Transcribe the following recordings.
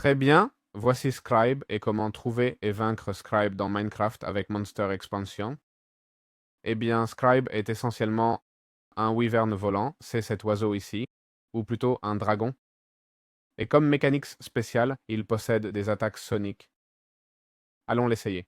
Très bien, voici Scribe et comment trouver et vaincre Scribe dans Minecraft avec Monster Expansion. Eh bien, Scribe est essentiellement un wyvern volant, c'est cet oiseau ici, ou plutôt un dragon. Et comme mécanique spéciale, il possède des attaques soniques. Allons l'essayer.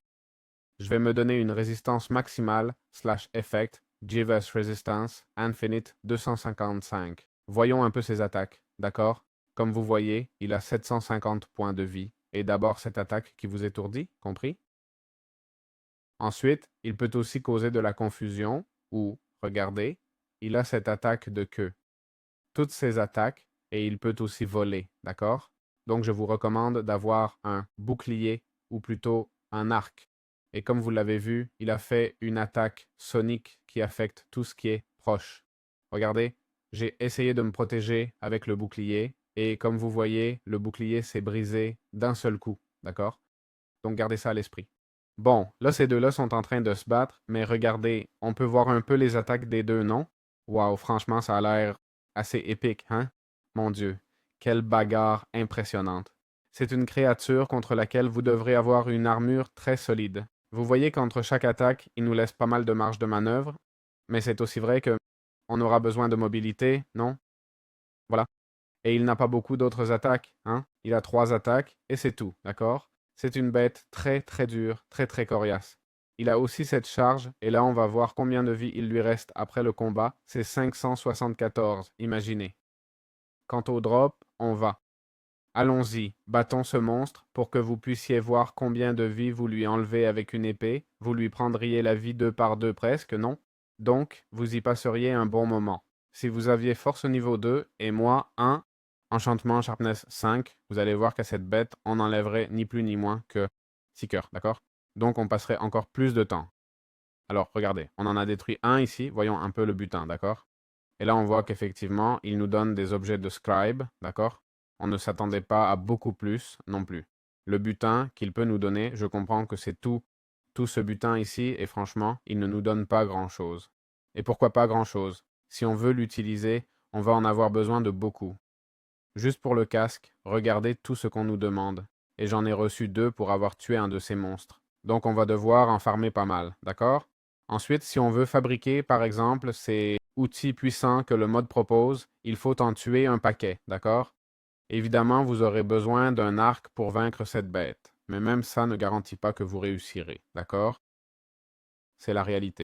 Je vais me donner une résistance maximale / effect GVS Resistance Infinite 255. Voyons un peu ses attaques, d'accord? Comme vous voyez, il a 750 points de vie. Et d'abord cette attaque qui vous étourdit, compris? Ensuite, il peut aussi causer de la confusion, ou, regardez, il a cette attaque de queue. Toutes ces attaques, et il peut aussi voler, d'accord? Donc je vous recommande d'avoir un bouclier, ou plutôt un arc. Et comme vous l'avez vu, il a fait une attaque sonique qui affecte tout ce qui est proche. Regardez, j'ai essayé de me protéger avec le bouclier, et comme vous voyez, le bouclier s'est brisé d'un seul coup, d'accord? Donc gardez ça à l'esprit. Bon, là ces deux-là sont en train de se battre, mais regardez, on peut voir un peu les attaques des deux, non? Waouh, franchement, ça a l'air assez épique, hein? Mon Dieu, quelle bagarre impressionnante. C'est une créature contre laquelle vous devrez avoir une armure très solide. Vous voyez qu'entre chaque attaque, il nous laisse pas mal de marge de manœuvre, mais c'est aussi vrai que on aura besoin de mobilité, non? Voilà. Et il n'a pas beaucoup d'autres attaques, hein? Il a 3 attaques, et c'est tout, d'accord? C'est une bête très très dure, très très coriace. Il a aussi cette charge, et là on va voir combien de vie il lui reste après le combat. C'est 574, imaginez. Quant au drop, on va. Allons-y, battons ce monstre pour que vous puissiez voir combien de vie vous lui enlevez avec une épée. Vous lui prendriez la vie 2 par 2 presque, non? Donc, vous y passeriez un bon moment. Si vous aviez force niveau 2 et moi 1, enchantement sharpness 5, vous allez voir qu'à cette bête, on enlèverait ni plus ni moins que 6 cœurs, d'accord? Donc on passerait encore plus de temps. Alors, regardez, on en a détruit un ici, voyons un peu le butin, d'accord? Et là, on voit qu'effectivement, il nous donne des objets de scribe, d'accord? On ne s'attendait pas à beaucoup plus non plus. Le butin qu'il peut nous donner, je comprends que c'est tout ce butin ici, et franchement, il ne nous donne pas grand-chose. Et pourquoi pas grand-chose? Si on veut l'utiliser, on va en avoir besoin de beaucoup. Juste pour le casque, regardez tout ce qu'on nous demande. Et j'en ai reçu 2 pour avoir tué un de ces monstres. Donc on va devoir en farmer pas mal, d'accord? Ensuite, si on veut fabriquer, par exemple, ces outils puissants que le mode propose, il faut en tuer un paquet, d'accord? Évidemment, vous aurez besoin d'un arc pour vaincre cette bête. Mais même ça ne garantit pas que vous réussirez, d'accord? C'est la réalité.